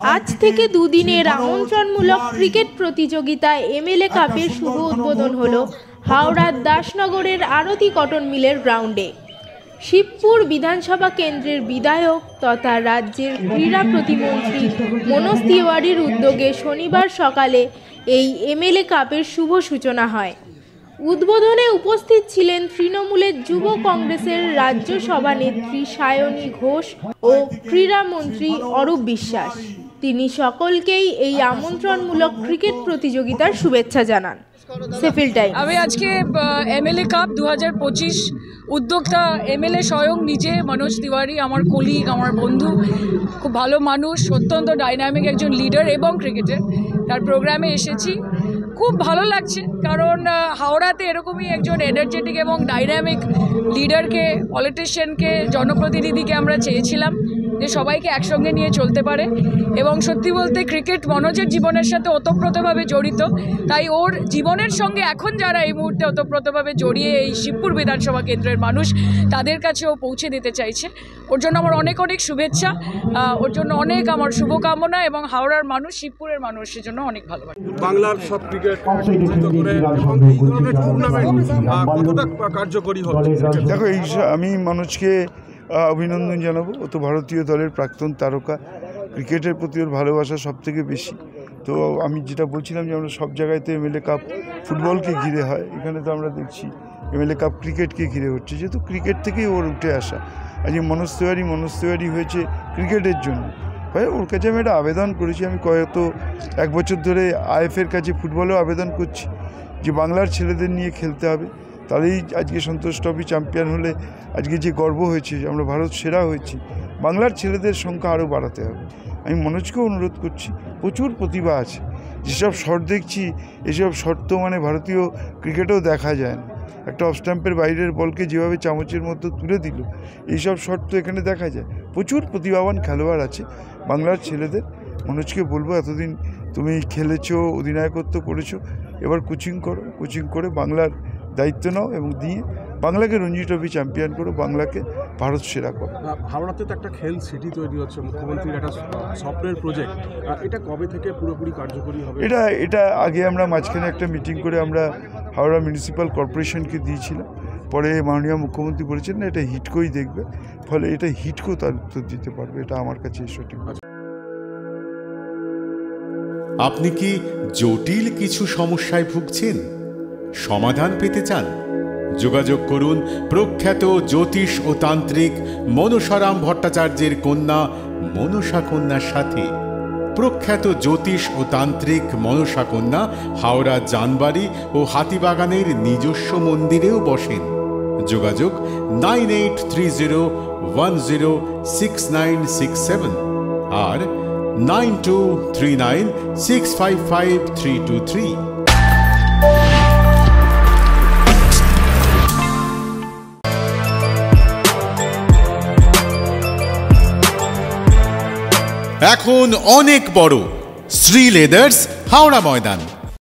আজ থেকে দুদিনের আমন্ত্রণমূলক ক্রিকেট প্রতিযোগিতা এমএলএ কাপের শুভ উদ্বোধন হলো হাওড়ার দাসনগরের আরতি কটন মিলের গ্রাউন্ডে। শিবপুর বিধানসভা কেন্দ্রের বিধায়ক তথা রাজ্যের ক্রীড়া প্রতিমন্ত্রী মনোজ তিওয়ারির উদ্যোগে শনিবার সকালে এই এমএলএ কাপের শুভ সূচনা হয়। উদ্বোধনে উপস্থিত ছিলেন তৃণমূলের যুব কংগ্রেসের রাজ্য সভানেত্রী সায়নী ঘোষ ও ক্রীড়ামন্ত্রী অরূপ বিশ্বাস। তিনি সকলকেই এই আমন্ত্রণমূলক ক্রিকেট প্রতিযোগিতার শুভেচ্ছা জানান। সেফিল টাইম। আমি আজকে এমএলএ কাপ 2025 উদ্যোক্তা এমএলএ স্বয়ং নিজে মনোজ তিওয়ারি, আমার কলিগ, আমার বন্ধু, খুব ভালো মানুষ, অত্যন্ত ডাইনামিক একজন লিডার এবং ক্রিকেটার, তার প্রোগ্রামে এসেছি। খুব ভালো লাগছে, কারণ হাওড়াতে এরকমই একজন এনার্জেটিক এবং ডাইনামিক লিডারকে, পলিটিশিয়ানকে, জনপ্রতিনিধিকে আমরা চেয়েছিলাম যে সবাইকে একসঙ্গে নিয়ে চলতে পারে। এবং সত্যি বলতে ক্রিকেট মনোজের জীবনের সাথে ওতপ্রোতভাবে জড়িত, তাই ওর জীবনের সঙ্গে এখন যারা এই মুহূর্তে ওতপ্রোতভাবে জড়িয়ে এই শিবপুর বিধানসভা কেন্দ্রের মানুষ, তাদের কাছেও পৌঁছে দিতে চাইছে। ওর জন্য আমার অনেক অনেক শুভেচ্ছা, ওর জন্য অনেক আমার শুভকামনা, এবং হাওড়ার মানুষ, শিবপুরের মানুষের জন্য অনেক ভালোবাসা। বাংলার সব ক্রিকেট কতটা কার্যকরী হবে? দেখো, আমি মানুষকে অভিনন্দন জানাবো। ও তো ভারতীয় দলের প্রাক্তন তারকা, ক্রিকেটের প্রতি ওর ভালোবাসা সব থেকে বেশি। তো আমি যেটা বলছিলাম যে আমরা সব জায়গায় তো এমএলএ কাপ ফুটবলকে ঘিরে হয়, এখানে তো আমরা দেখছি এমএলএ কাপ ক্রিকেটকে ঘিরে হচ্ছে, যেহেতু ক্রিকেট থেকেই ওর উঠে আসা। আজকে মনোজ তিওয়ারি হয়েছে ক্রিকেটের জন্য। ভাই, ওর কাছে আমি একটা আবেদন করেছি, আমি এক বছর ধরে আইএফের কাছে ফুটবলেও আবেদন করছি যে বাংলার ছেলেদের নিয়ে খেলতে হবে, তাহলেই আজকে সন্তোষ ট্রফি চ্যাম্পিয়ন হলে আজকে যে গর্ব হয়েছে, আমরা ভারত সেরা হয়েছি, বাংলার ছেলেদের সংখ্যা আরও বাড়াতে হবে। আমি মনোজকেও অনুরোধ করছি, প্রচুর প্রতিভা আছে, যেসব শট দেখছি এসব শট তো ভারতীয় ক্রিকেটেও দেখা যায় না। একটা অফ স্ট্যাম্পের বাইরের বলকে যেভাবে চামচের মধ্যে তুলে দিল, এইসব শট তো এখানে দেখা যায়। প্রচুর প্রতিভাবান খেলোয়াড় আছে বাংলার ছেলেদের। মনোজকে বলবো, এতদিন তুমি খেলেছো, অধিনায়কত্ব করেছো, এবার কোচিং করে বাংলার দায়িত্ব নাও এবং দিয়ে বাংলাকে রঞ্জি ট্রফি চ্যাম্পিয়ন করো, বাংলাকে ভারত সেরা করো। হাওড়াতে তো একটা খেল সিটি তৈরি হচ্ছে, মুখ্যমন্ত্রীর একটা সফটওয়্যার প্রজেক্ট, এটা কবে থেকে পুরোপুরি কার্যকরী হবে? এটা আগে আমরা মাঝখানে একটা মিটিং করে আমরা হাওড়া মিউনিসিপ্যাল কর্পোরেশনকে দিয়েছিলাম। পরে মাননীয় মুখ্যমন্ত্রী বলেছেন না, এটা হিটকোই দেখবে, ফলে এটা হিটকো তার উত্তর দিতে পারবে। এটা আমার কাছে সঠিক। আপনি কি জটিল কিছু সমস্যায় ভুগছেন? সমাধান পেতে চান? যোগাযোগ করুন প্রখ্যাত জ্যোতিষ ও তান্ত্রিক মনসারাম ভট্টাচার্যের কন্যা মনসা কন্যার সাথে। প্রখ্যাত জ্যোতিষ ও তান্ত্রিক মনসা কন্যা হাওড়া জানবাড়ি ও হাতিবাগানের নিজস্ব মন্দিরেও বসেন। যোগাযোগ 9830106967 আর 9239655323। এখন অনেক বড় শ্রী লেদার্স হাওড়া ময়দান।